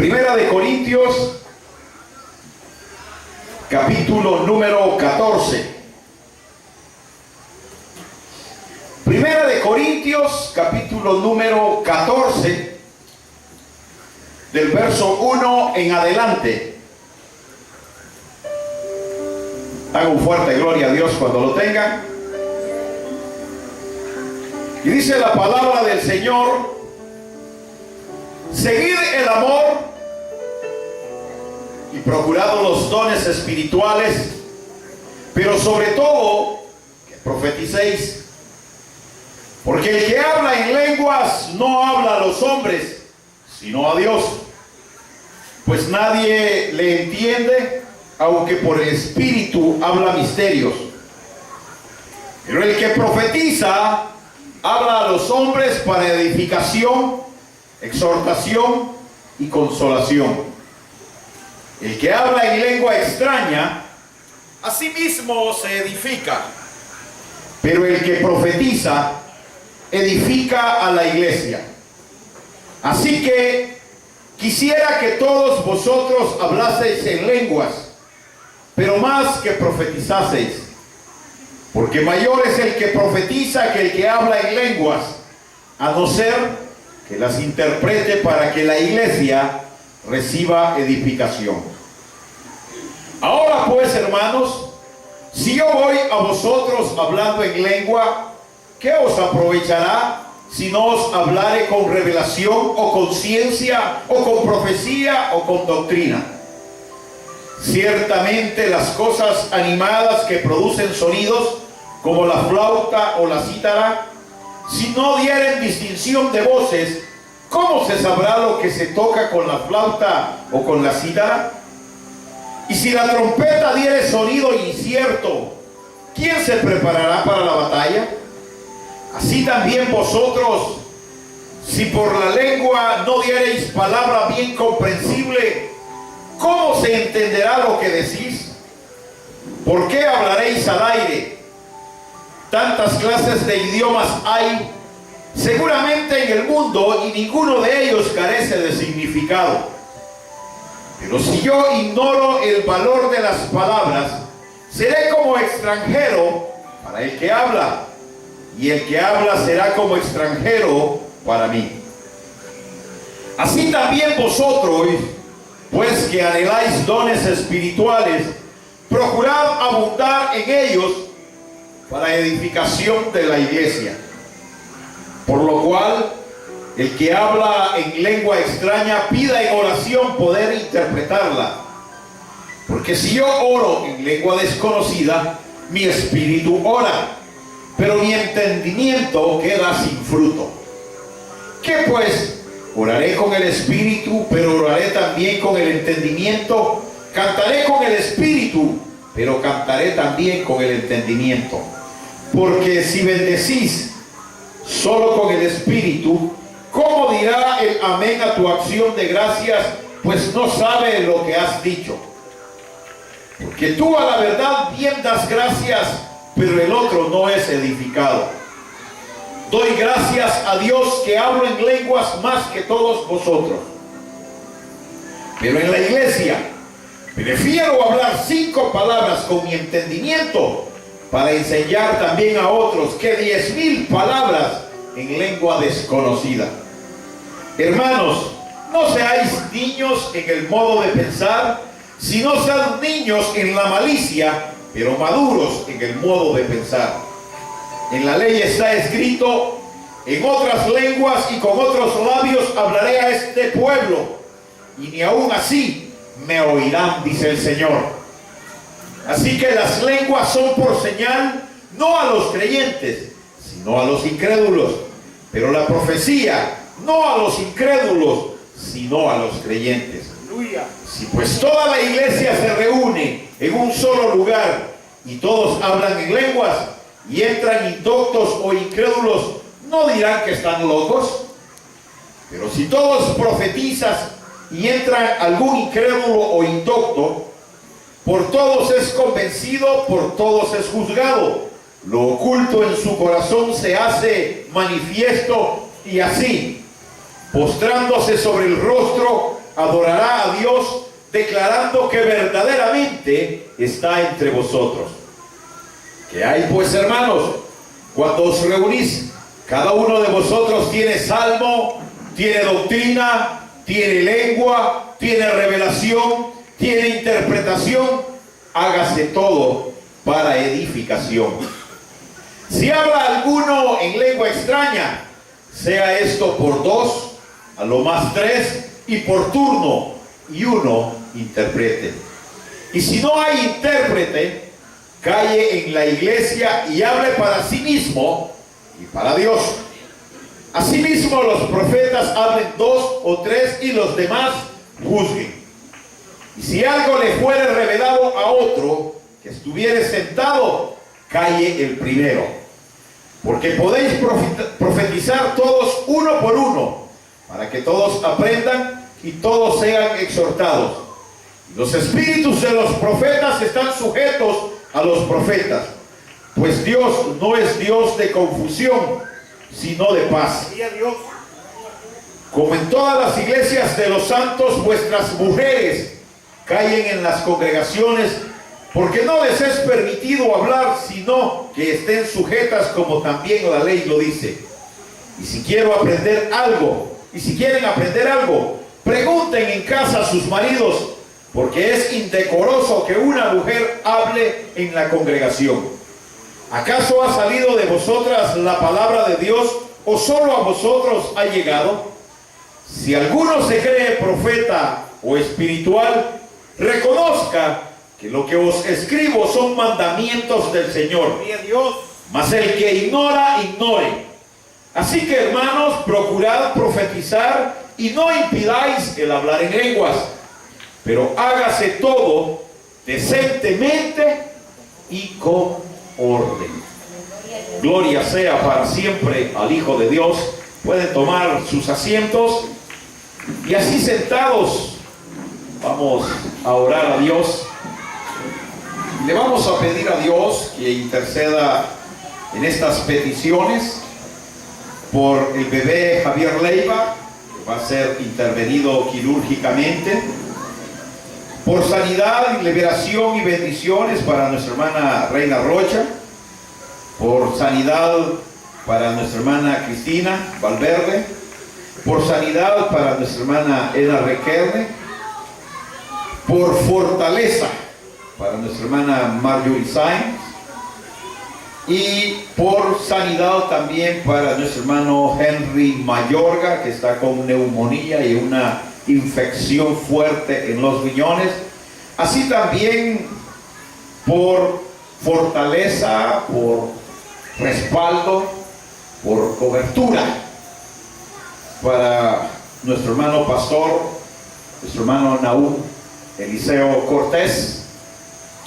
Primera de Corintios, capítulo número 14. Primera de Corintios, capítulo número 14, del verso 1 en adelante. Hagan un fuerte gloria a Dios cuando lo tengan. Y dice la palabra del Señor: seguid el amor y procurad los dones espirituales, pero sobre todo que profeticéis. Porque el que habla en lenguas no habla a los hombres, sino a Dios, pues nadie le entiende, aunque por el Espíritu habla misterios. Pero el que profetiza habla a los hombres para edificación, exhortación y consolación. El que habla en lengua extraña, a sí mismo se edifica, pero el que profetiza edifica a la iglesia. Así que quisiera que todos vosotros hablaseis en lenguas, pero más que profetizaseis, porque mayor es el que profetiza que el que habla en lenguas, a no ser que las interprete para que la iglesia reciba edificación. Ahora pues, hermanos, si yo voy a vosotros hablando en lengua, ¿qué os aprovechará si no os hablare con revelación o con ciencia o con profecía o con doctrina? Ciertamente las cosas animadas que producen sonidos, como la flauta o la cítara, si no dieren distinción de voces, ¿cómo se sabrá lo que se toca con la flauta o con la cítara? Y si la trompeta diere sonido incierto, ¿quién se preparará para la batalla? Así también vosotros, si por la lengua no diereis palabra bien comprensible, ¿cómo se entenderá lo que decís? ¿Por qué hablaréis al aire? Tantas clases de idiomas hay seguramente en el mundo, y ninguno de ellos carece de significado. Pero si yo ignoro el valor de las palabras, seré como extranjero para el que habla, y el que habla será como extranjero para mí. Así también vosotros, pues que anheláis dones espirituales, procurad abundar en ellos para edificación de la iglesia. Por lo cual, el que habla en lengua extraña pida en oración poder interpretarla. Porque si yo oro en lengua desconocida, mi espíritu ora, pero mi entendimiento queda sin fruto. ¿Qué pues? Oraré con el espíritu, pero oraré también con el entendimiento. Cantaré con el espíritu, pero cantaré también con el entendimiento. Porque si bendecís solo con el espíritu, ¿cómo dirá el amén a tu acción de gracias, pues no sabe lo que has dicho? Porque tú a la verdad bien das gracias, pero el otro no es edificado. Doy gracias a Dios que hablo en lenguas más que todos vosotros. Pero en la iglesia prefiero hablar 5 palabras con mi entendimiento para enseñar también a otros que 10,000 palabras en lengua desconocida. Hermanos, no seáis niños en el modo de pensar, sino sean niños en la malicia, pero maduros en el modo de pensar. En la ley está escrito: en otras lenguas y con otros labios hablaré a este pueblo, y ni aún así me oirán, dice el Señor. Así que las lenguas son por señal, no a los creyentes, sino a los incrédulos. Pero la profecía, no a los incrédulos, sino a los creyentes. Si pues toda la iglesia se reúne en un solo lugar y todos hablan en lenguas y entran indoctos o incrédulos, ¿no dirán que están locos? Pero si todos profetizan y entran algún incrédulo o indocto, por todos es convencido, por todos es juzgado. Lo oculto en su corazón se hace manifiesto, y así, postrándose sobre el rostro, adorará a Dios declarando que verdaderamente está entre vosotros. ¿Qué hay pues, hermanos? Cuando os reunís, cada uno de vosotros tiene salmo, tiene doctrina, tiene lengua, tiene revelación, tiene interpretación. Hágase todo para edificación. Si habla alguno en lengua extraña, sea esto por 2, a lo más 3, y por turno, y uno interprete. Y si no hay intérprete, calle en la iglesia y hable para sí mismo y para Dios. Asimismo los profetas hablen 2 o 3 y los demás juzguen. Y si algo le fuere revelado a otro que estuviere sentado, calle el primero. Porque podéis profetizar todos uno por uno, para que todos aprendan y todos sean exhortados. Los espíritus de los profetas están sujetos a los profetas, pues Dios no es Dios de confusión, sino de paz. Como en todas las iglesias de los santos, vuestras mujeres callen en las congregaciones, porque no les es permitido hablar, sino que estén sujetas, como también la ley lo dice. Y si quieren aprender algo, pregunten en casa a sus maridos, porque es indecoroso que una mujer hable en la congregación. ¿Acaso ha salido de vosotras la palabra de Dios, o solo a vosotros ha llegado? Si alguno se cree profeta o espiritual, reconozca que lo que os escribo son mandamientos del Señor. Mas el que ignora, ignore. Así que, hermanos, procurad profetizar y no impidáis el hablar en lenguas, pero hágase todo decentemente y con orden. Gloria sea para siempre al Hijo de Dios. Pueden tomar sus asientos y así sentados vamos a orar a Dios. Le vamos a pedir a Dios que interceda en estas peticiones por el bebé Javier Leiva, que va a ser intervenido quirúrgicamente, por sanidad y liberación y bendiciones para nuestra hermana Reina Rocha, por sanidad para nuestra hermana Cristina Valverde, por sanidad para nuestra hermana Eda Requerne, por fortaleza para nuestra hermana Marjorie Sainz, y por sanidad también para nuestro hermano Henry Mayorga, que está con neumonía y una infección fuerte en los riñones. Así también por fortaleza, por respaldo, por cobertura para nuestro hermano pastor, nuestro hermano Nahum Eliseo Cortés,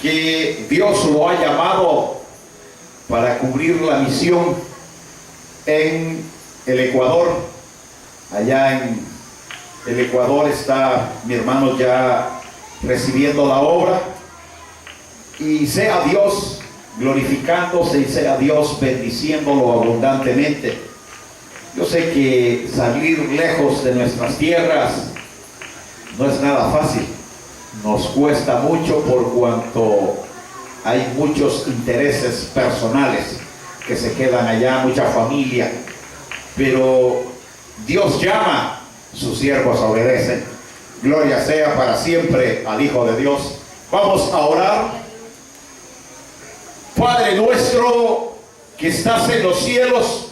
que Dios lo ha llamado para cubrir la misión en el Ecuador. Allá en el Ecuador está mi hermano ya recibiendo la obra, y sea Dios glorificándose y sea Dios bendiciéndolo abundantemente. Yo sé que salir lejos de nuestras tierras no es nada fácil, nos cuesta mucho por cuanto hay muchos intereses personales que se quedan allá, mucha familia, pero Dios llama, sus siervos obedecen. Gloria sea para siempre al Hijo de Dios. Vamos a orar. Padre nuestro que estás en los cielos,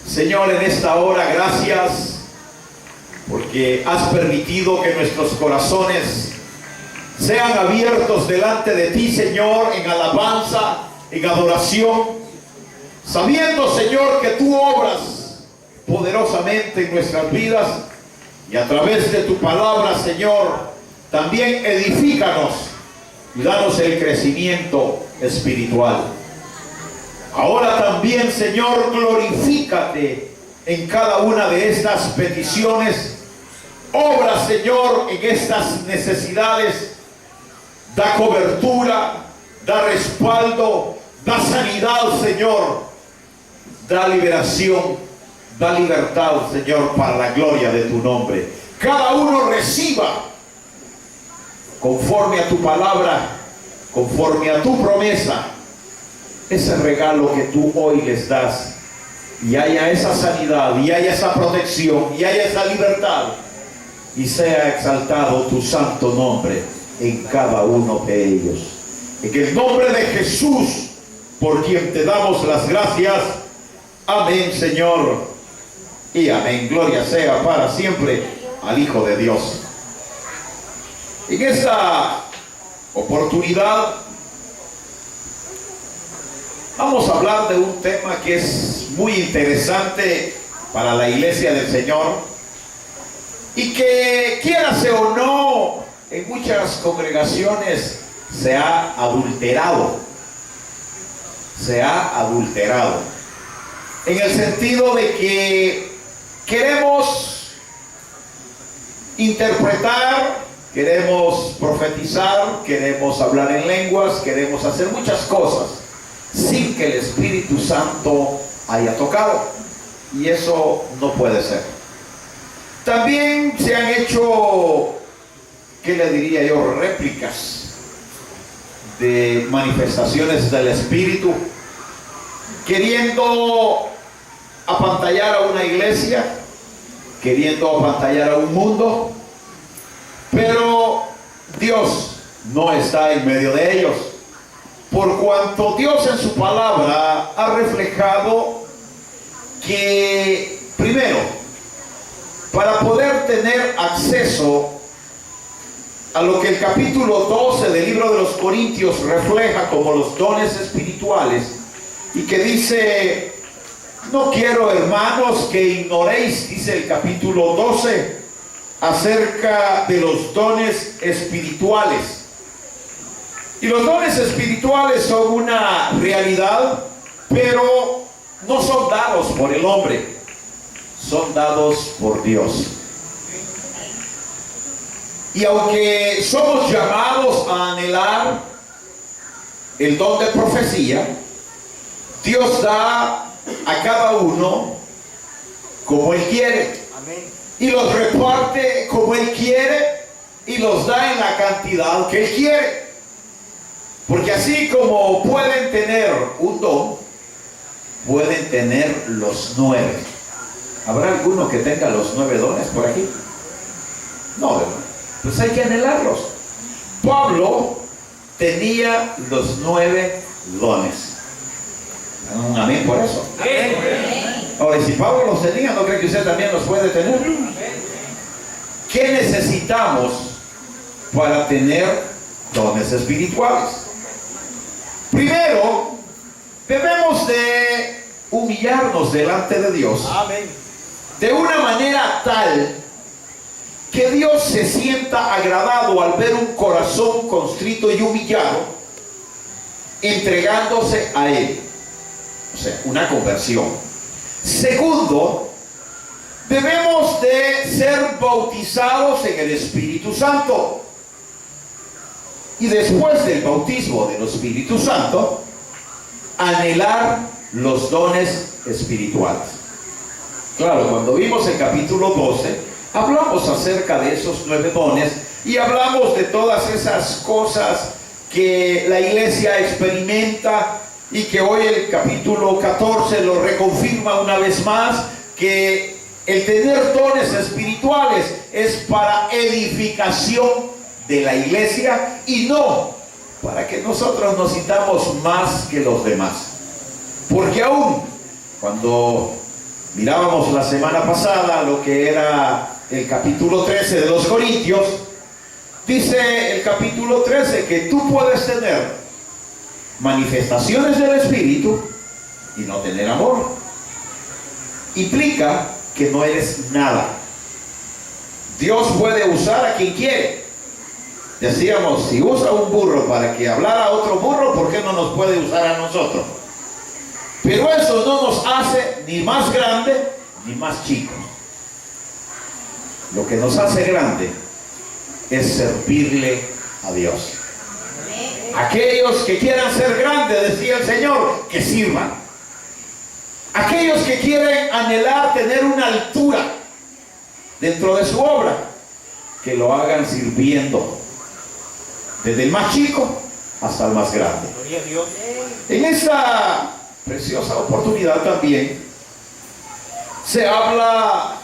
Señor, en esta hora gracias porque has permitido que nuestros corazones sean abiertos delante de ti, Señor, en alabanza, en adoración, sabiendo, Señor, que tú obras poderosamente en nuestras vidas, y a través de tu palabra, Señor, también edifícanos y danos el crecimiento espiritual. Ahora también, Señor, glorifícate en cada una de estas peticiones. Obra, Señor, en estas necesidades. Da cobertura, da respaldo, da sanidad, Señor. Da liberación, Da libertad, Señor, para la gloria de tu nombre. Cada uno reciba conforme a tu palabra, conforme a tu promesa, ese regalo que tú hoy les das, y haya esa sanidad, y haya esa protección, y haya esa libertad, y sea exaltado tu santo nombre en cada uno de ellos. En el nombre de Jesús, por quien te damos las gracias. Amén, Señor, y amén. Gloria sea para siempre al Hijo de Dios. En esta oportunidad vamos a hablar de un tema que es muy interesante para la iglesia del Señor, y que, quierase o no, en muchas congregaciones se ha adulterado. Se ha adulterado. En el sentido de que queremos interpretar, queremos profetizar, queremos hablar en lenguas, queremos hacer muchas cosas sin que el Espíritu Santo haya tocado. Y eso no puede ser. También se han hecho, ¿qué le diría yo?, réplicas de manifestaciones del Espíritu, queriendo apantallar a una iglesia, queriendo apantallar a un mundo, pero Dios no está en medio de ellos, por cuanto Dios en su palabra ha reflejado que, primero, para poder tener acceso a lo que el capítulo 12 del libro de los Corintios refleja como los dones espirituales, y que dice: no quiero, hermanos, que ignoréis, dice el capítulo 12, acerca de los dones espirituales. Y los dones espirituales son una realidad, pero no son dados por el hombre, son dados por Dios. Y aunque somos llamados a anhelar el don de profecía, Dios da a cada uno como Él quiere. Amén. Y los reparte como Él quiere, y los da en la cantidad que Él quiere. Porque así como pueden tener un don, pueden tener los 9. ¿Habrá alguno que tenga los 9 dones por aquí? No, ¿verdad? Pues hay que anhelarlos. Pablo tenía los 9 dones. Un amén por eso. Ahora, si Pablo los tenía, ¿no cree que usted también los puede tener? ¿Qué necesitamos para tener dones espirituales? Primero, debemos de humillarnos delante de Dios. Amén. De una manera tal que Dios se sienta agradado al ver un corazón constrito y humillado, entregándose a Él. O sea, una conversión. Segundo, debemos de ser bautizados en el Espíritu Santo. Y después del bautismo del Espíritu Santo, anhelar los dones espirituales. Claro, cuando vimos el capítulo 12, hablamos acerca de esos 9 dones, y hablamos de todas esas cosas que la iglesia experimenta, y que hoy el capítulo 14 lo reconfirma una vez más, que el tener dones espirituales es para edificación de la iglesia, y no para que nosotros nos sintamos más que los demás. Porque aún cuando mirábamos la semana pasada lo que era el capítulo 13 de los Corintios, dice el capítulo 13 que tú puedes tener manifestaciones del Espíritu y no tener amor. Implica que no eres nada. Dios puede usar a quien quiere. Decíamos, si usa un burro para que hablara a otro burro, ¿por qué no nos puede usar a nosotros? Pero eso no nos hace ni más grande ni más chicos. Lo que nos hace grande es servirle a Dios. Aquellos que quieran ser grandes, decía el Señor, que sirvan. Aquellos que quieren anhelar tener una altura dentro de su obra, que lo hagan sirviendo, desde el más chico hasta el más grande. Gloria a Dios. En esta preciosa oportunidad también se habla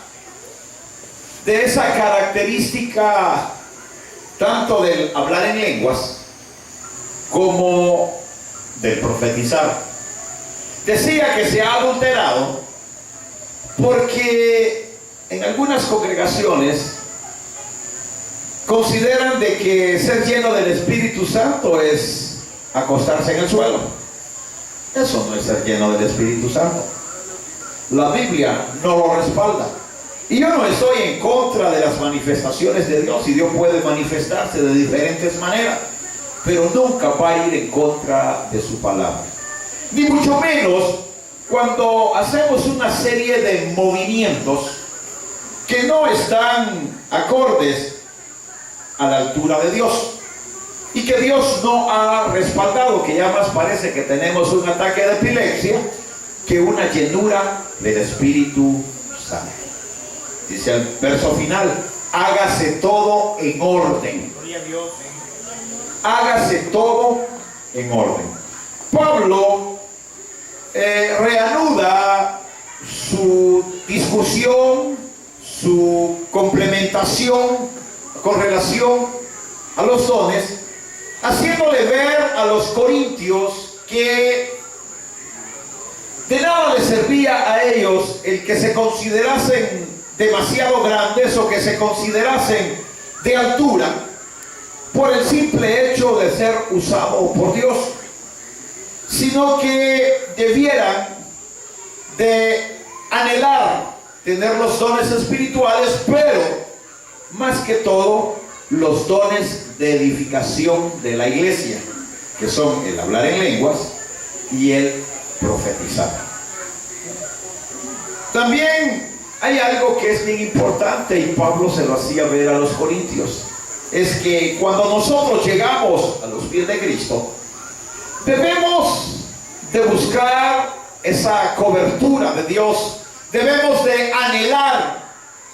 de esa característica tanto del hablar en lenguas como del profetizar. Decía que se ha adulterado porque en algunas congregaciones consideran de que ser lleno del Espíritu Santo es acostarse en el suelo. Eso no es ser lleno del Espíritu Santo. La Biblia no lo respalda. Y yo no estoy en contra de las manifestaciones de Dios, y Dios puede manifestarse de diferentes maneras, pero nunca va a ir en contra de su palabra. Ni mucho menos cuando hacemos una serie de movimientos que no están acordes a la altura de Dios y que Dios no ha respaldado, que ya más parece que tenemos un ataque de epilepsia que una llenura del Espíritu Santo. Dice el verso final: hágase todo en orden. Gloria a Dios. Hágase todo en orden. Pablo reanuda su discusión, su complementación con relación a los dones, haciéndole ver a los corintios que de nada les servía a ellos el que se considerasen demasiado grandes o que se considerasen de altura por el simple hecho de ser usados por Dios, sino que debieran de anhelar tener los dones espirituales, pero más que todo los dones de edificación de la iglesia, que son el hablar en lenguas y el profetizar. También hay algo que es bien importante, y Pablo se lo hacía ver a los corintios: es que cuando nosotros llegamos a los pies de Cristo, debemos de buscar esa cobertura de Dios, debemos de anhelar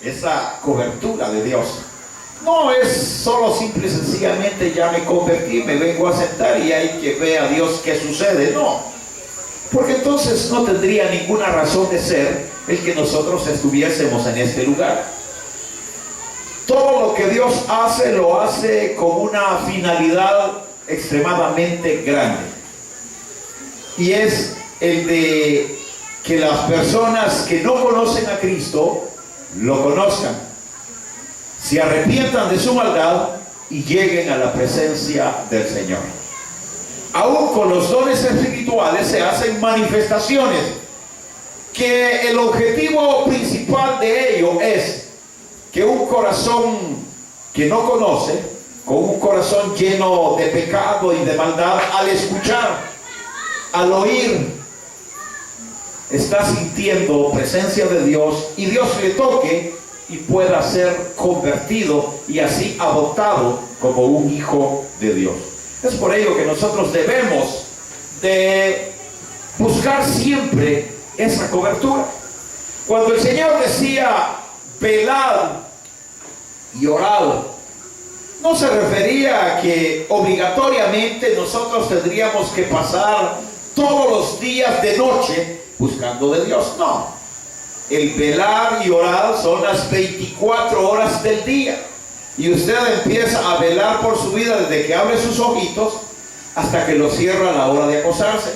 esa cobertura de Dios. No es solo simple y sencillamente ya me convertí, me vengo a sentar y hay que ver a Dios qué sucede. No, porque entonces no tendría ninguna razón de ser el que nosotros estuviésemos en este lugar. Todo lo que Dios hace, lo hace con una finalidad extremadamente grande, y es el de que las personas que no conocen a Cristo lo conozcan, se arrepientan de su maldad y lleguen a la presencia del Señor. Aún con los dones espirituales se hacen manifestaciones que el objetivo principal de ello es que un corazón que no conoce, con un corazón lleno de pecado y de maldad, al escuchar, al oír, está sintiendo presencia de Dios, y Dios le toque y pueda ser convertido y así adoptado como un hijo de Dios. Es por ello que nosotros debemos de buscar siempre esa cobertura. Cuando el Señor decía velad y orad, no se refería a que obligatoriamente nosotros tendríamos que pasar todos los días de noche buscando de Dios. No, el velar y orar son las 24 horas del día, y usted empieza a velar por su vida desde que abre sus ojitos hasta que lo cierra a la hora de acostarse,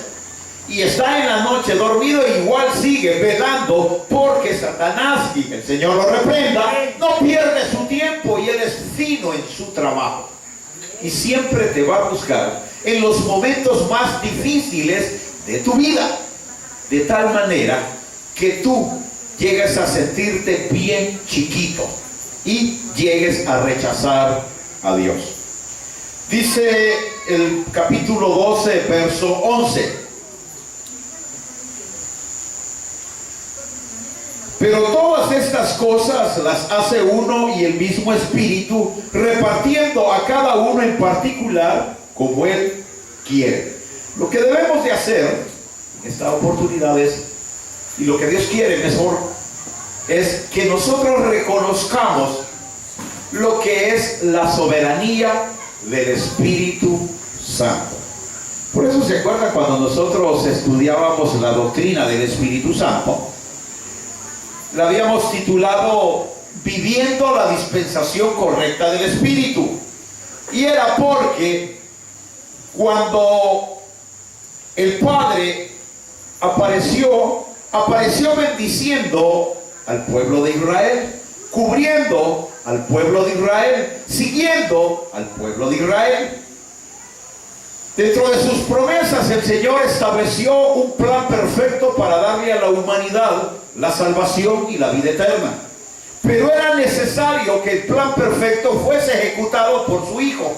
y está en la noche dormido, igual sigue velando, porque Satanás, y que el Señor lo reprenda, no pierde su tiempo, y él es fino en su trabajo, y siempre te va a buscar en los momentos más difíciles de tu vida, de tal manera que tú llegues a sentirte bien chiquito y llegues a rechazar a Dios. Dice el capítulo 12, verso 11: pero todas estas cosas las hace uno y el mismo Espíritu, repartiendo a cada uno en particular como Él quiere. Lo que debemos de hacer en esta oportunidad es Y lo que Dios quiere mejor es que nosotros reconozcamos lo que es la soberanía del Espíritu Santo. Por eso se acuerdan cuando nosotros estudiábamos la doctrina del Espíritu Santo, la habíamos titulado Viviendo la dispensación correcta del Espíritu. Y era porque cuando el Padre apareció bendiciendo al pueblo de Israel, cubriendo al pueblo de Israel, siguiendo al pueblo de Israel. Dentro de sus promesas, el Señor estableció un plan perfecto para darle a la humanidad la salvación y la vida eterna. Pero era necesario que el plan perfecto fuese ejecutado por su Hijo,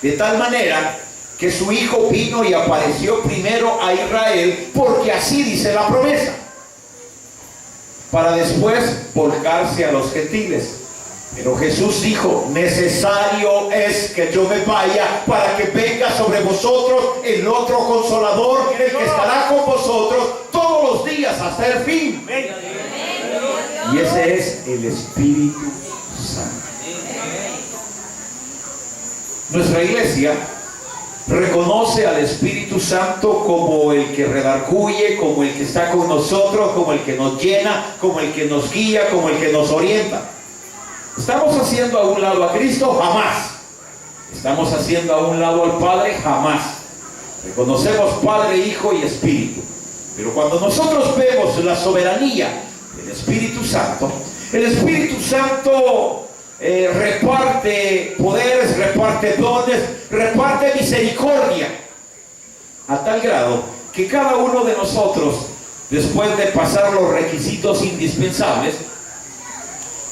de tal manera que su Hijo vino y apareció primero a Israel, porque así dice la promesa, para después volcarse a los gentiles. Pero Jesús dijo: necesario es que yo me vaya para que venga sobre vosotros el otro Consolador, el que estará con vosotros todos los días hasta el fin. Y ese es el Espíritu Santo. Nuestra iglesia reconoce al Espíritu Santo como el que redarguye, como el que está con nosotros, como el que nos llena, como el que nos guía, como el que nos orienta. ¿Estamos haciendo a un lado a Cristo? Jamás. ¿Estamos haciendo a un lado al Padre? Jamás. Reconocemos Padre, Hijo y Espíritu. Pero cuando nosotros vemos la soberanía del Espíritu Santo, el Espíritu Santo reparte poderes, reparte dones, reparte misericordia, a tal grado que cada uno de nosotros, después de pasar los requisitos indispensables,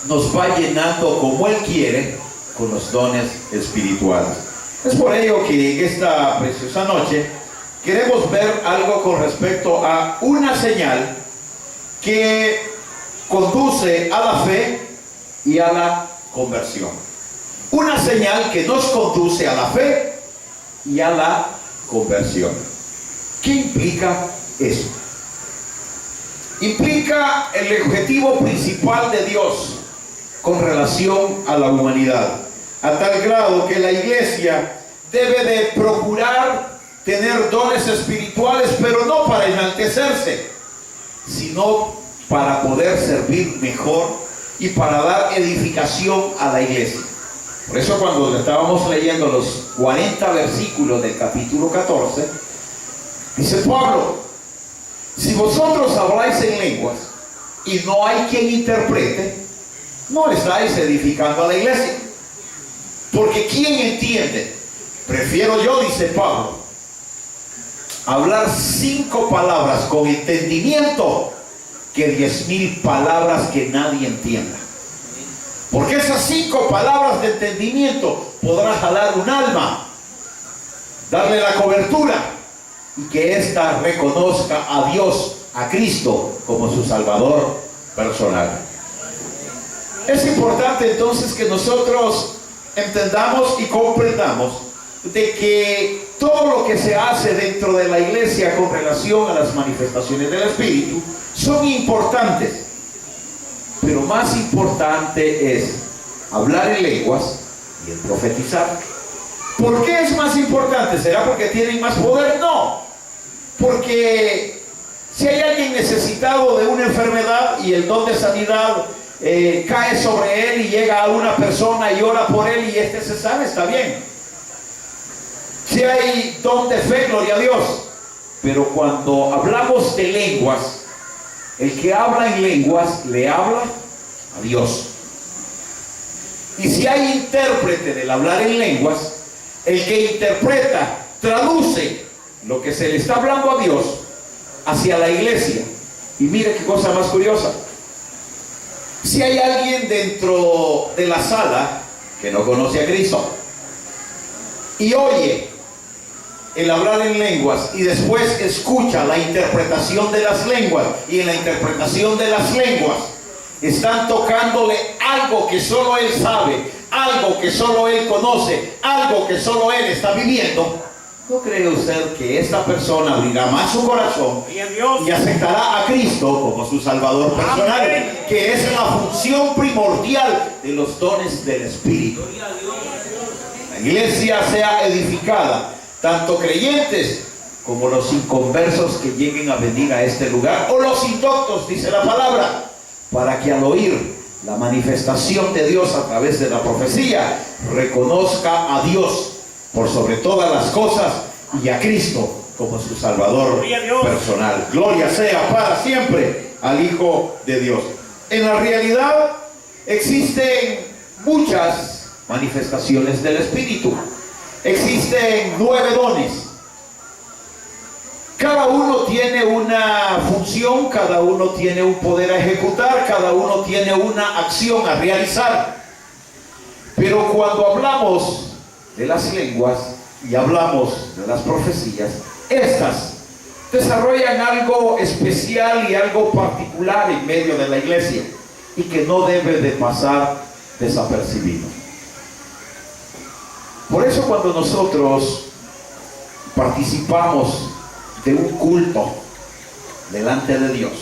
nos va llenando como Él quiere con los dones espirituales. Es por ello que en esta preciosa noche queremos ver algo con respecto a una señal que conduce a la fe y a la conversión. Una señal que nos conduce a la fe y a la conversión. ¿Qué implica eso? Implica el objetivo principal de Dios con relación a la humanidad, a tal grado que la iglesia debe de procurar tener dones espirituales, pero no para enaltecerse, sino para poder servir mejor y para dar edificación a la iglesia. Por eso cuando estábamos leyendo los 40 versículos del capítulo 14, dice Pablo: si vosotros habláis en lenguas y no hay quien interprete, no estáis edificando a la iglesia. Porque ¿quién entiende? Prefiero yo, dice Pablo, hablar 5 palabras con entendimiento que 10,000 palabras que nadie entienda. Porque esas 5 palabras de entendimiento podrán jalar un alma, darle la cobertura y que ésta reconozca a Dios, a Cristo, como su Salvador personal. Es importante entonces que nosotros entendamos y comprendamos de que todo lo que se hace dentro de la iglesia con relación a las manifestaciones del Espíritu son importantes, pero más importante es hablar en lenguas y el profetizar. ¿Por qué es más importante? ¿Será porque tienen más poder? No, porque si hay alguien necesitado de una enfermedad y el don de sanidad cae sobre él y llega a una persona y ora por él y este se sana, está bien. Si hay don de fe, gloria a Dios. Pero cuando hablamos de lenguas, el que habla en lenguas le habla a Dios. Y si hay intérprete del hablar en lenguas, el que interpreta, traduce lo que se le está hablando a Dios hacia la iglesia. Y mire qué cosa más curiosa. Si hay alguien dentro de la sala que no conoce a Cristo y oye el hablar en lenguas y después escucha la interpretación de las lenguas, y en la interpretación de las lenguas están tocándole algo que solo él sabe, algo que solo él conoce, algo que solo él está viviendo, ¿No cree usted que esta persona abrirá más su corazón y aceptará a Cristo como su Salvador personal? Que es la función primordial de los dones del Espíritu. La iglesia sea edificada, tanto creyentes como los inconversos que lleguen a venir a este lugar, o los indoctos, dice la palabra, para que al oír la manifestación de Dios a través de la profecía, reconozca a Dios por sobre todas las cosas y a Cristo como su Salvador personal. Gloria sea para siempre al Hijo de Dios. En la realidad existen muchas manifestaciones del Espíritu. Existen 9 dones. Cada uno tiene una función, cada uno tiene un poder a ejecutar, cada uno tiene una acción a realizar. Pero cuando hablamos de las lenguas y hablamos de las profecías, estas desarrollan algo especial y algo particular en medio de la iglesia y que no debe de pasar desapercibido. Por eso cuando nosotros participamos de un culto delante de Dios,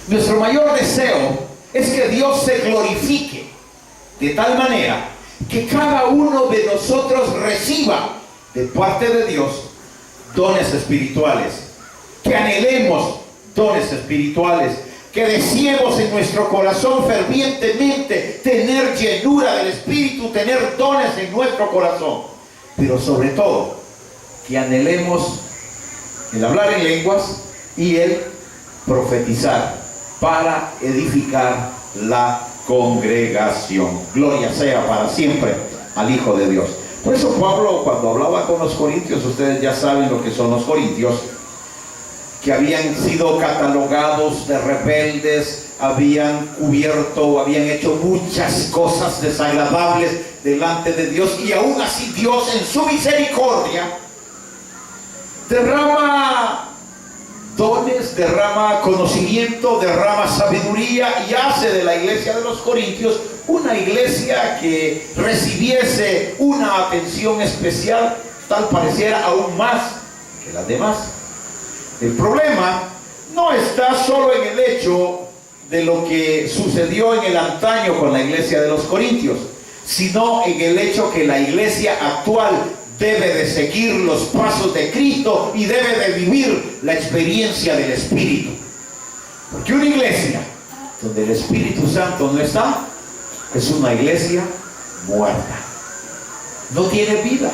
nuestro mayor deseo es que Dios se glorifique de tal manera que cada uno de nosotros reciba de parte de Dios dones espirituales, que anhelemos dones espirituales, que deseemos en nuestro corazón fervientemente tener llenura del Espíritu, tener dones en nuestro corazón, pero sobre todo que anhelemos el hablar en lenguas y el profetizar para edificar la congregación. Gloria sea para siempre al Hijo de Dios. Por eso Pablo, cuando hablaba con los corintios, ustedes ya saben lo que son los corintios, que habían sido catalogados de rebeldes, habían hecho muchas cosas desagradables delante de Dios, y aún así Dios en su misericordia derrama dones, derrama conocimiento, derrama sabiduría y hace de la iglesia de los Corintios una iglesia que recibiese una atención especial, tal pareciera aún más que las demás. El problema no está solo en el hecho de lo que sucedió en el antaño con la iglesia de los Corintios, sino en el hecho que la iglesia actual debe de seguir los pasos de Cristo y debe de vivir la experiencia del Espíritu. Porque una iglesia donde el Espíritu Santo no está, es una iglesia muerta. No tiene vida.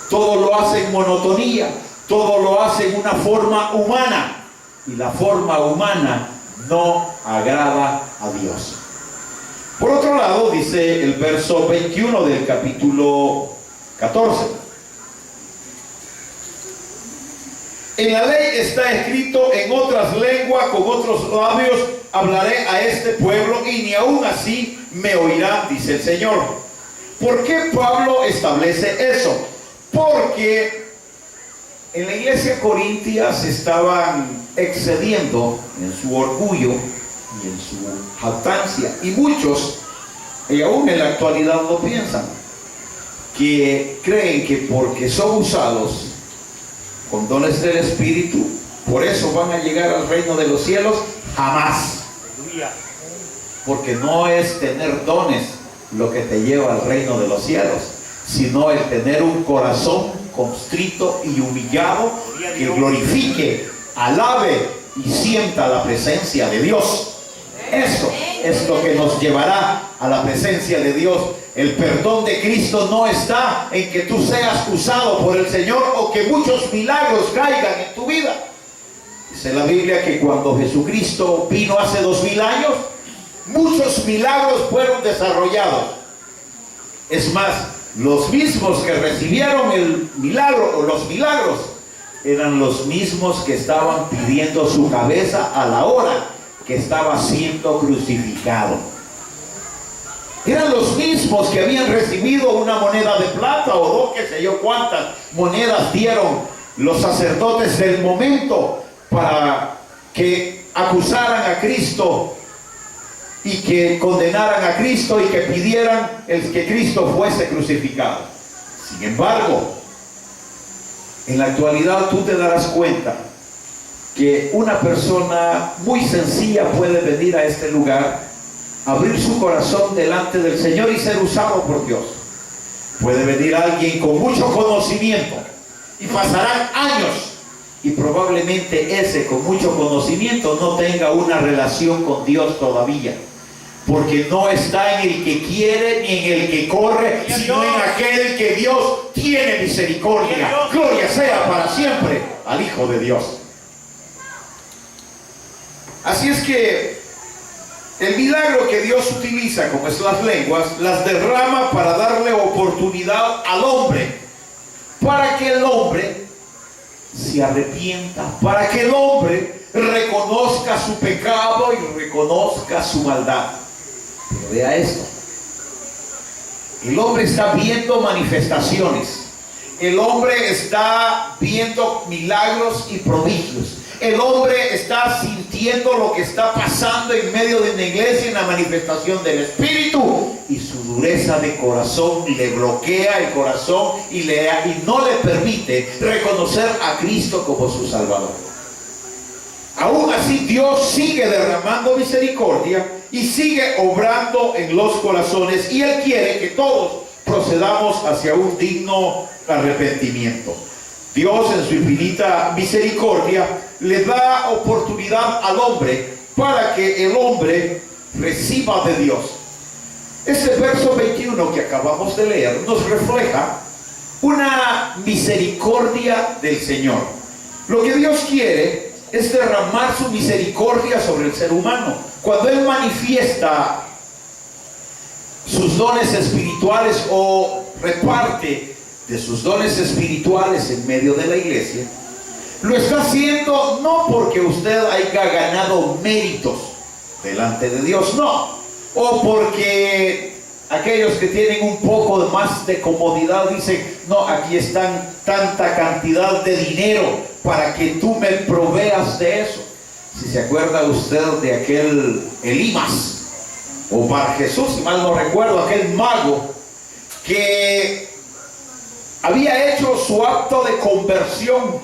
Todo lo hace en monotonía, todo lo hace en una forma humana, y la forma humana no agrada a Dios. Por otro lado, dice el verso 21 del capítulo 14. En la ley está escrito: en otras lenguas, con otros labios, hablaré a este pueblo, y ni aún así me oirán, dice el Señor. ¿Por qué Pablo establece eso? Porque en la iglesia corintia se estaban excediendo en su orgullo y en su jactancia, y muchos, y aún en la actualidad lo piensan, que creen que porque son usados con dones del Espíritu, por eso van a llegar al reino de los cielos. Jamás. Porque no es tener dones lo que te lleva al reino de los cielos, sino el tener un corazón constrito y humillado que glorifique, alabe y sienta la presencia de Dios. Eso es lo que nos llevará a la presencia de Dios. El perdón de Cristo no está en que tú seas usado por el Señor o que muchos milagros caigan en tu vida. Dice la Biblia que cuando Jesucristo vino hace 2000 años, muchos milagros fueron desarrollados. Es más, los mismos que recibieron el milagro o los milagros eran los mismos que estaban pidiendo su cabeza a la hora que estaba siendo crucificado. Eran los mismos que habían recibido una moneda de plata o dos, qué sé yo cuántas monedas dieron los sacerdotes del momento para que acusaran a Cristo y que condenaran a Cristo y que pidieran el que Cristo fuese crucificado. Sin embargo, En la actualidad tú te darás cuenta que una persona muy sencilla puede venir a este lugar, abrir su corazón delante del Señor y ser usado por Dios. Puede venir alguien con mucho conocimiento y pasarán años y probablemente ese con mucho conocimiento no tenga una relación con Dios todavía, porque no está en el que quiere ni en el que corre, sino en aquel que Dios tiene misericordia. Gloria sea para siempre al Hijo de Dios. Así es que el milagro que Dios utiliza, como es las lenguas, las derrama para darle oportunidad al hombre, para que el hombre se arrepienta, para que el hombre reconozca su pecado y reconozca su maldad. Pero vea esto, el hombre está viendo manifestaciones, el hombre está viendo milagros y prodigios, el hombre está sintiendo lo que está pasando en medio de una iglesia, en la manifestación del Espíritu, y su dureza de corazón le bloquea el corazón y no le permite reconocer a Cristo como su Salvador. Aún así, Dios sigue derramando misericordia y sigue obrando en los corazones, y Él quiere que todos procedamos hacia un digno arrepentimiento. Dios, en su infinita misericordia, le da oportunidad al hombre para que el hombre reciba de Dios. Este verso 21 que acabamos de leer nos refleja una misericordia del Señor. Lo que Dios quiere es derramar su misericordia sobre el ser humano. Cuando Él manifiesta sus dones espirituales o reparte de sus dones espirituales en medio de la iglesia, lo está haciendo no porque usted haya ganado méritos delante de Dios, no, o porque aquellos que tienen un poco más de comodidad dicen, no, aquí están tanta cantidad de dinero para que tú me proveas de eso. Si se acuerda usted de aquel Elimas o Bar Jesús, si mal no recuerdo, aquel mago que había hecho su acto de conversión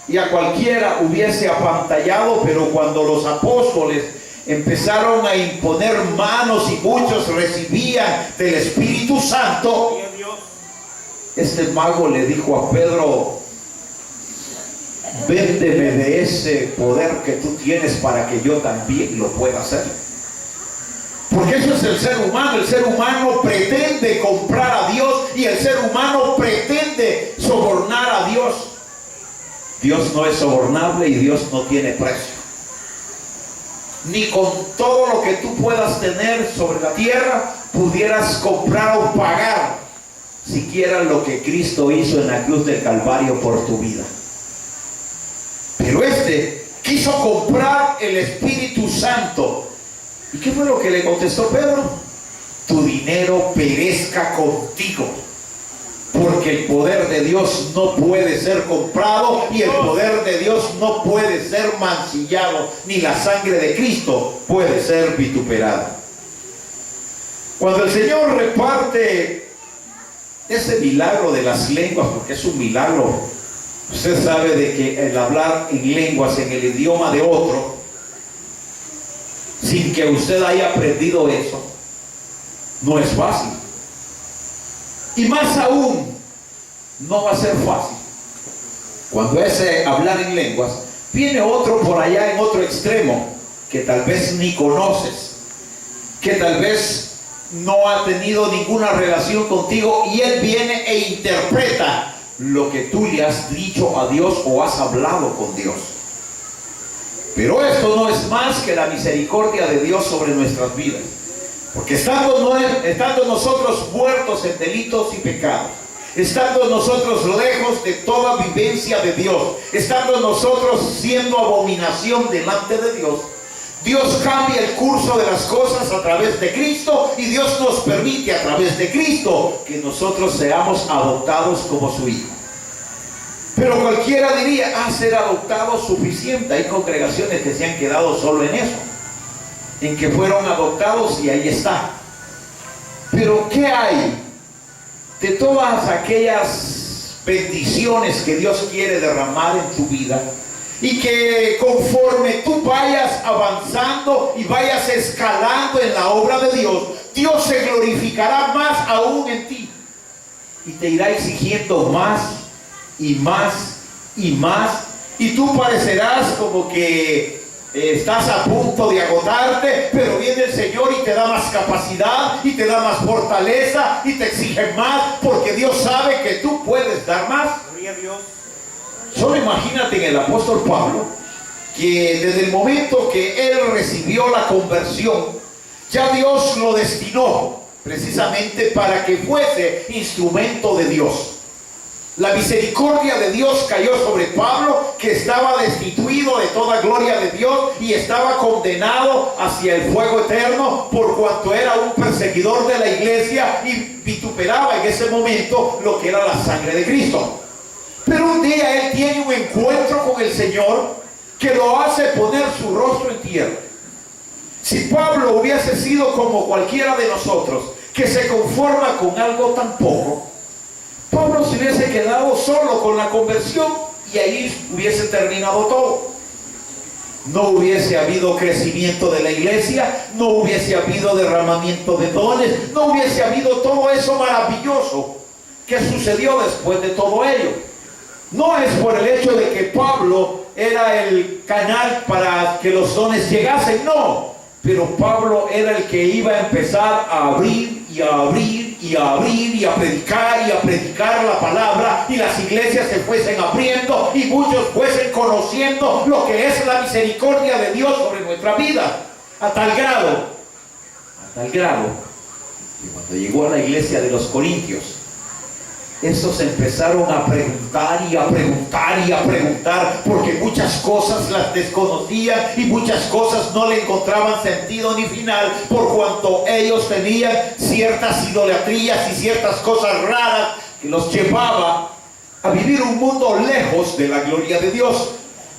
y a cualquiera hubiese apantallado, pero cuando los apóstoles empezaron a imponer manos y muchos recibían del Espíritu Santo, este mago le dijo a Pedro, véndeme de ese poder que tú tienes para que yo también lo pueda hacer. Porque eso es el ser humano pretende comprar a Dios y el ser humano pretende sobornar a Dios. Dios no es sobornable y Dios no tiene precio. Ni con todo lo que tú puedas tener sobre la tierra pudieras comprar o pagar siquiera lo que Cristo hizo en la cruz del Calvario por tu vida. Pero este quiso comprar el Espíritu Santo. ¿Y qué fue lo que le contestó Pedro? Tu dinero perezca contigo, porque el poder de Dios no puede ser comprado y el poder de Dios no puede ser mancillado, ni la sangre de Cristo puede ser vituperada. Cuando el Señor reparte ese milagro de las lenguas, porque es un milagro, usted sabe de que el hablar en lenguas, en el idioma de otro, sin que usted haya aprendido eso, no es fácil. Y más aún, no va a ser fácil cuando ese hablar en lenguas viene otro por allá en otro extremo que tal vez ni conoces, que tal vez no ha tenido ninguna relación contigo, y él viene e interpreta lo que tú le has dicho a Dios o has hablado con Dios. Pero esto no es más que la misericordia de Dios sobre nuestras vidas. Porque estando nosotros muertos en delitos y pecados, estando nosotros lejos de toda vivencia de Dios, estando nosotros siendo abominación delante de Dios, Dios cambia el curso de las cosas a través de Cristo, y Dios nos permite a través de Cristo que nosotros seamos adoptados como su Hijo. Pero cualquiera diría, ser adoptado suficiente. Hay congregaciones que se han quedado solo en eso, en que fueron adoptados y ahí está. Pero ¿qué hay de todas aquellas bendiciones que Dios quiere derramar en tu vida. Y que conforme tú vayas avanzando y vayas escalando en la obra de Dios, Dios se glorificará más aún en ti. Y te irá exigiendo más y más y más. Y tú parecerás como que estás a punto de agotarte, pero viene el Señor y te da más capacidad y te da más fortaleza y te exige más, porque Dios sabe que tú puedes dar más. Gloria a Dios. Solo imagínate en el apóstol Pablo, que desde el momento que él recibió la conversión, ya Dios lo destinó precisamente para que fuese instrumento de Dios. La misericordia de Dios cayó sobre Pablo, que estaba destituido de toda gloria de Dios y estaba condenado hacia el fuego eterno, por cuanto era un perseguidor de la iglesia y vituperaba en ese momento lo que era la sangre de Cristo. Pero un día él tiene un encuentro con el Señor que lo hace poner su rostro en tierra. Si Pablo hubiese sido como cualquiera de nosotros, que se conforma con algo tan poco, Pablo se hubiese quedado solo con la conversión y ahí hubiese terminado todo. No hubiese habido crecimiento de la iglesia, no hubiese habido derramamiento de dones, no hubiese habido todo eso maravilloso que sucedió después de todo ello. No es por el hecho de que Pablo era el canal para que los dones llegasen, no. Pero Pablo era el que iba a empezar a abrir y a abrir y a abrir y a predicar la palabra, y las iglesias se fuesen abriendo y muchos fuesen conociendo lo que es la misericordia de Dios sobre nuestra vida. A tal grado que cuando llegó a la iglesia de los Corintios, estos empezaron a preguntar y a preguntar y a preguntar, porque muchas cosas las desconocían y muchas cosas no le encontraban sentido ni final, por cuanto ellos tenían ciertas idolatrías y ciertas cosas raras que los llevaba a vivir un mundo lejos de la gloria de Dios.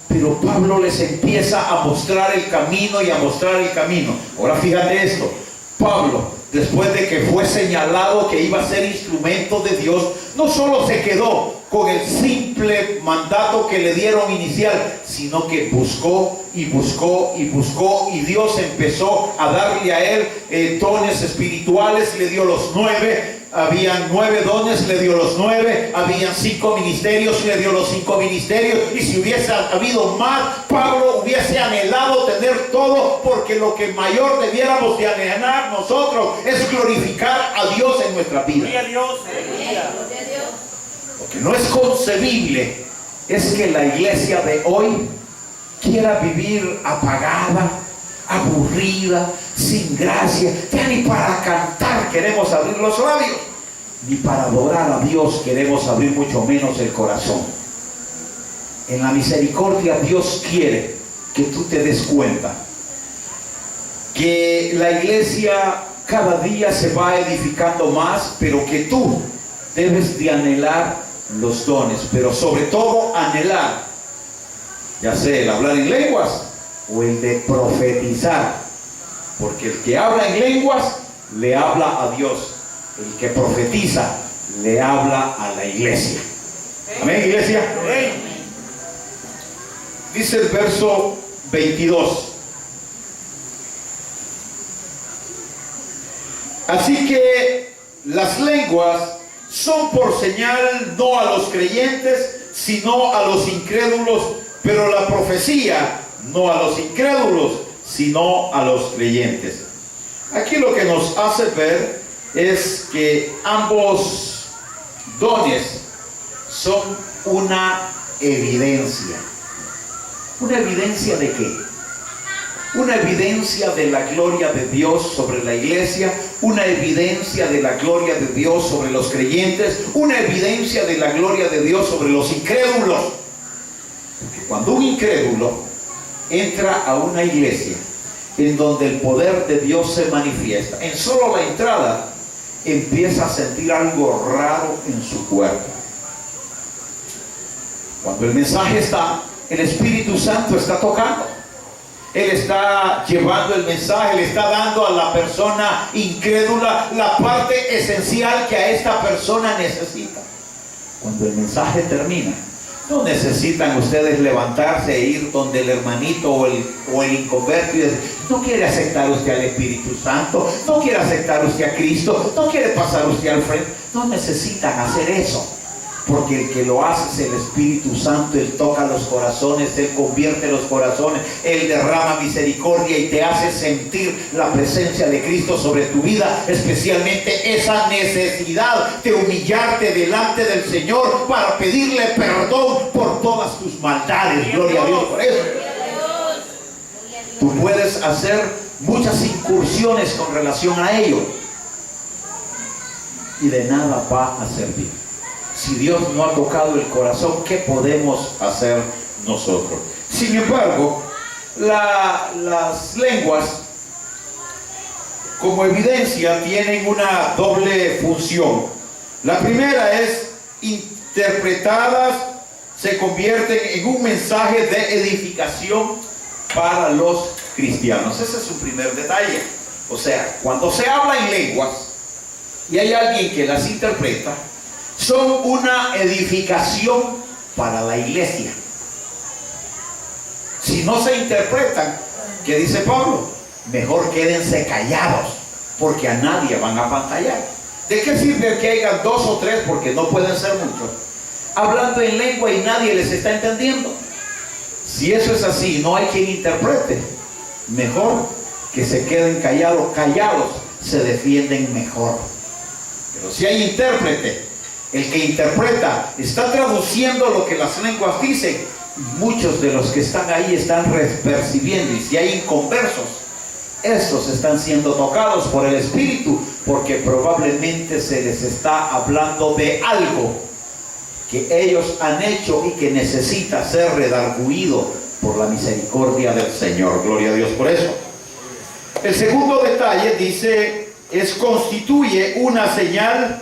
Pero Pablo les empieza a mostrar el camino y a mostrar el camino. Ahora fíjate esto, Pablo, después de que fue señalado que iba a ser instrumento de Dios, no solo se quedó con el simple mandato que le dieron inicial, sino que buscó y buscó y buscó, y Dios empezó a darle a él dones espirituales. Le dio los 9. Habían 9 dones, le dio los 9. Habían 5 ministerios, le dio los 5 ministerios. Y si hubiese habido más, Pablo hubiese anhelado tener todo, porque lo que mayor debiéramos de anhelar nosotros es glorificar a Dios en nuestra vida. Gloria a Dios. Lo que no es concebible es que la iglesia de hoy quiera vivir apagada, aburrida, sin gracia. Ya ni para cantar queremos abrir los labios, ni para adorar a Dios queremos abrir mucho menos el corazón. En la misericordia Dios quiere que tú te des cuenta que la iglesia cada día se va edificando más, pero que tú debes de anhelar los dones, pero sobre todo anhelar, ya sea el hablar en lenguas o el de profetizar, porque el que habla en lenguas le habla a Dios, el que profetiza le habla a la iglesia. Amén, iglesia. Amén. Dice el verso 22: así que las lenguas son por señal no a los creyentes, sino a los incrédulos, pero la profecía no a los incrédulos, sino a los creyentes. Aquí lo que nos hace ver es que ambos dones son una evidencia. ¿Una evidencia de qué? Una evidencia de la gloria de Dios sobre la iglesia, una evidencia de la gloria de Dios sobre los creyentes, una evidencia de la gloria de Dios sobre los incrédulos. Porque cuando un incrédulo entra a una iglesia en donde el poder de Dios se manifiesta, en solo la entrada empieza a sentir algo raro en su cuerpo. Cuando el mensaje está, el Espíritu Santo está tocando. Él está llevando el mensaje, le está dando a la persona incrédula la parte esencial que a esta persona necesita. cuando el mensaje termina, no necesitan ustedes levantarse e ir donde el hermanito o el inconverso y decir, no quiere aceptar usted al Espíritu Santo, no quiere aceptar usted a Cristo, no quiere pasar usted al frente. No necesitan hacer eso, porque el que lo hace es el Espíritu Santo. Él toca los corazones, Él convierte los corazones, Él derrama misericordia y te hace sentir la presencia de Cristo sobre tu vida, especialmente esa necesidad de humillarte delante del Señor para pedirle perdón por todas tus maldades. Gloria a Dios por eso. Tú puedes hacer muchas incursiones con relación a ello y de nada va a servir. Si Dios no ha tocado el corazón, ¿qué podemos hacer nosotros? Sin embargo, las lenguas, como evidencia, tienen una doble función. La primera es interpretadas, se convierten en un mensaje de edificación para los cristianos. Ese es su primer detalle. O sea, cuando se habla en lenguas y hay alguien que las interpreta, son una edificación para la iglesia. Si no se interpretan, ¿qué dice Pablo? Mejor quédense callados, porque a nadie van a apantallar. ¿De qué sirve que hayan 2 o 3, porque no pueden ser muchos, hablando en lengua y nadie les está entendiendo? Si eso es así, no hay quien interprete. Mejor que se queden callados se defienden mejor. Pero si hay intérprete, el que interpreta está traduciendo lo que las lenguas dicen. Muchos de los que están ahí están percibiendo, y si hay inconversos, estos están siendo tocados por el Espíritu, porque probablemente se les está hablando de algo que ellos han hecho y que necesita ser redarguido por la misericordia del Señor. Gloria a Dios por eso. El segundo detalle dice, constituye una señal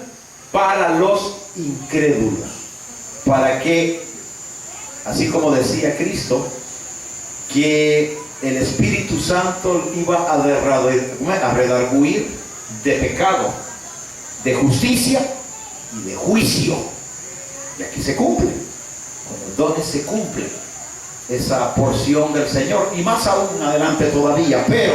para los incrédulos, para que, así como decía Cristo, que el Espíritu Santo iba a redarguir de pecado, de justicia y de juicio. Y aquí se cumple, con los dones se cumple esa porción del Señor, y más aún adelante todavía. Pero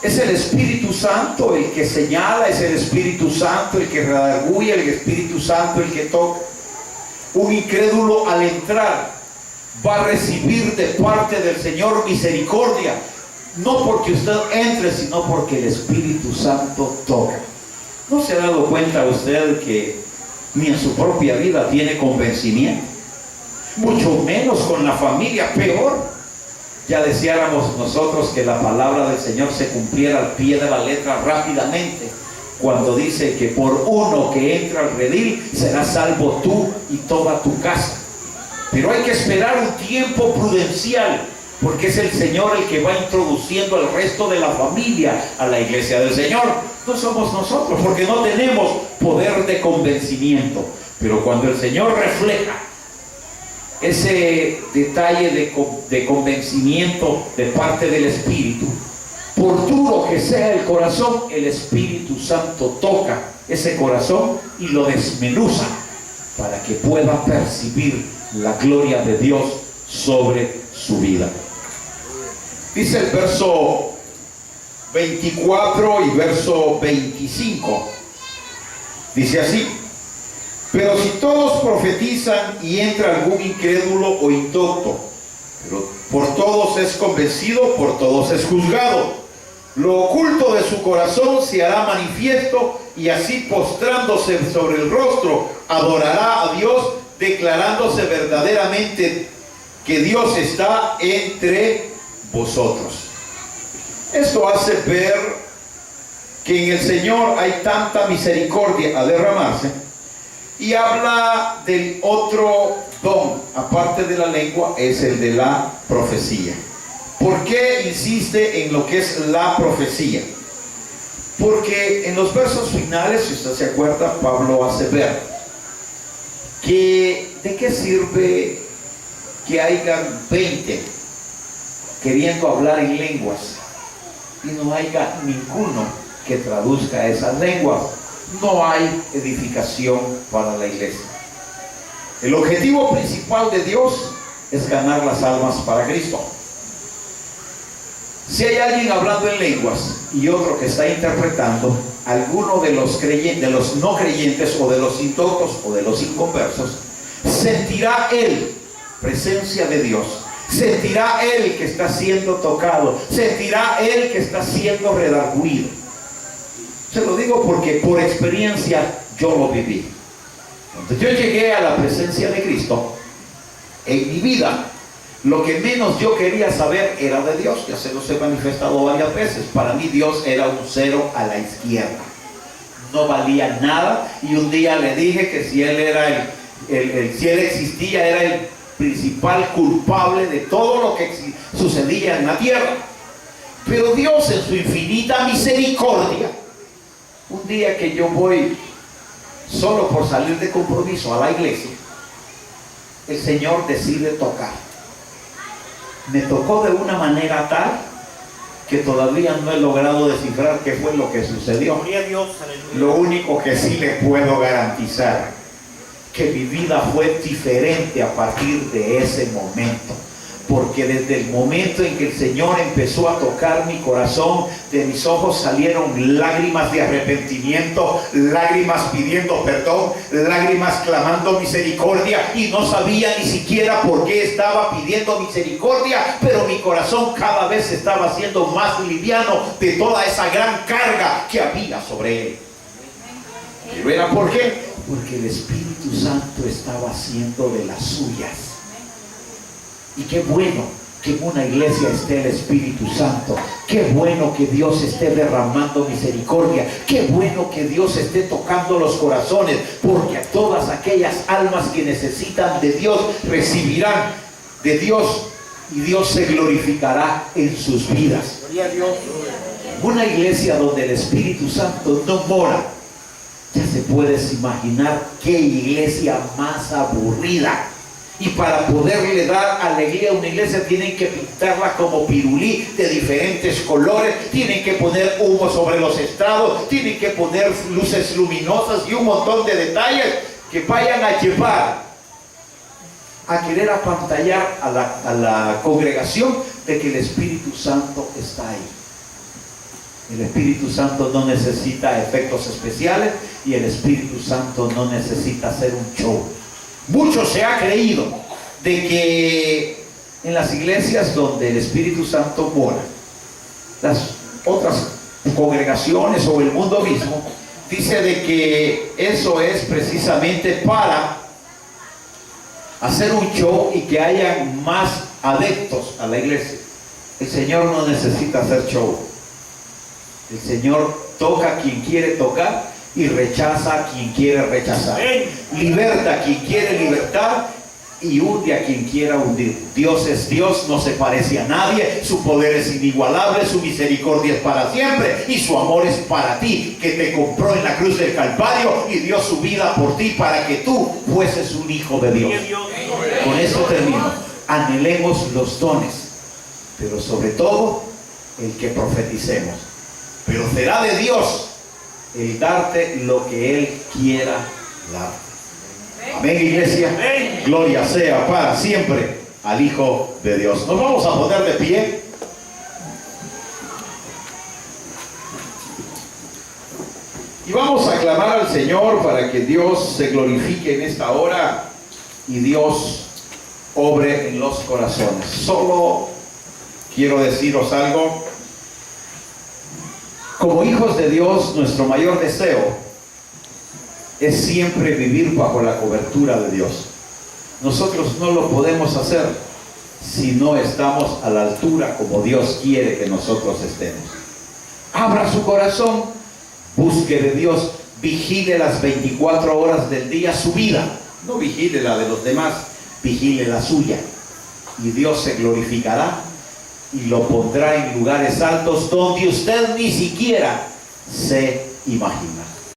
es el Espíritu Santo el que señala, es el Espíritu Santo el que redarguye, el Espíritu Santo el que toca. Un incrédulo al entrar va a recibir de parte del Señor misericordia, no porque usted entre, sino porque el Espíritu Santo toca. ¿No se ha dado cuenta usted que ni en su propia vida tiene convencimiento? Mucho menos con la familia, peor. Ya deseáramos nosotros que la palabra del Señor se cumpliera al pie de la letra rápidamente, cuando dice que por uno que entra al redil serás salvo tú y toda tu casa. Pero hay que esperar un tiempo prudencial, porque es el Señor el que va introduciendo al resto de la familia a la iglesia del Señor. No somos nosotros, porque no tenemos poder de convencimiento. Pero cuando el Señor refleja ese detalle de convencimiento de parte del Espíritu, por duro que sea el corazón, el Espíritu Santo toca ese corazón y lo desmenuza para que pueda percibir la gloria de Dios sobre su vida. Dice el verso 24 y verso 25, dice así: pero si todos profetizan y entra algún incrédulo o indocto, pero por todos es convencido, por todos es juzgado. Lo oculto de su corazón se hará manifiesto, y así postrándose sobre el rostro adorará a Dios, declarándose verdaderamente que Dios está entre vosotros. Esto hace ver que en el Señor hay tanta misericordia a derramarse, y habla del otro don, aparte de la lengua, es el de la profecía. ¿Por qué insiste en lo que es la profecía? Porque en los versos finales, si usted se acuerda, Pablo hace ver que de qué sirve que hayan 20 queriendo hablar en lenguas y no haya ninguno que traduzca esas lenguas. No hay edificación para la iglesia. El objetivo principal de Dios es ganar las almas para Cristo. Si hay alguien hablando en lenguas y otro que está interpretando, alguno de los creyentes, de los no creyentes o de los indoctos o de los inconversos, sentirá él presencia de Dios, sentirá él que está siendo tocado, sentirá él que está siendo redarguido. Se lo digo porque por experiencia yo lo viví. Cuando yo llegué a la presencia de Cristo, en mi vida, lo que menos yo quería saber era de Dios. Ya se los he manifestado varias veces. Para mí Dios era un cero a la izquierda. No valía nada. Y un día le dije que si Él era si Él existía, era el principal culpable de todo lo que sucedía en la tierra. Pero Dios, en su infinita misericordia, un día que yo voy solo por salir de compromiso a la iglesia, el Señor decide tocar. Me tocó de una manera tal que todavía no he logrado descifrar qué fue lo que sucedió. Lo único que sí le puedo garantizar, que mi vida fue diferente a partir de ese momento. Porque desde el momento en que el Señor empezó a tocar mi corazón, de mis ojos salieron lágrimas de arrepentimiento, lágrimas pidiendo perdón, lágrimas clamando misericordia, y no sabía ni siquiera por qué estaba pidiendo misericordia, pero mi corazón cada vez estaba siendo más liviano de toda esa gran carga que había sobre él. ¿Y verá por qué? Porque el Espíritu Santo estaba haciendo de las suyas. Y qué bueno que en una iglesia esté el Espíritu Santo. Qué bueno que Dios esté derramando misericordia. Qué bueno que Dios esté tocando los corazones. Porque a todas aquellas almas que necesitan de Dios recibirán de Dios. Y Dios se glorificará en sus vidas. Una iglesia donde el Espíritu Santo no mora, ya se puedes imaginar qué iglesia más aburrida. Y para poderle dar alegría a una iglesia tienen que pintarla como pirulí de diferentes colores, tienen que poner humo sobre los estrados, tienen que poner luces luminosas y un montón de detalles que vayan a llevar a querer apantallar a la congregación de que el Espíritu Santo está ahí. El Espíritu Santo no necesita efectos especiales y el Espíritu Santo no necesita hacer un show. Mucho se ha creído de que en las iglesias donde el Espíritu Santo mora, las otras congregaciones o el mundo mismo, dice de que eso es precisamente para hacer un show y que haya más adeptos a la iglesia. El Señor no necesita hacer show. El Señor toca a quien quiere tocar y rechaza a quien quiere rechazar. Liberta a quien quiere libertar y hunde a quien quiera hundir. Dios es Dios, no se parece a nadie, su poder es inigualable, su misericordia es para siempre y su amor es para ti, que te compró en la cruz del Calvario y dio su vida por ti para que tú fueses un hijo de Dios. Con esto termino. Anhelemos los dones, pero sobre todo el que profeticemos. Pero será de Dios el darte lo que Él quiera dar. Amén, iglesia. Amén. Gloria sea para siempre al Hijo de Dios. Nos vamos a poner de pie. Y vamos a clamar al Señor para que Dios se glorifique en esta hora y Dios obre en los corazones. Solo quiero deciros algo. Como hijos de Dios, nuestro mayor deseo es siempre vivir bajo la cobertura de Dios. Nosotros no lo podemos hacer si no estamos a la altura como Dios quiere que nosotros estemos. Abra su corazón, busque de Dios, vigile las 24 horas del día su vida. No vigile la de los demás, vigile la suya. Y Dios se glorificará y lo pondrá en lugares altos donde usted ni siquiera se imagina.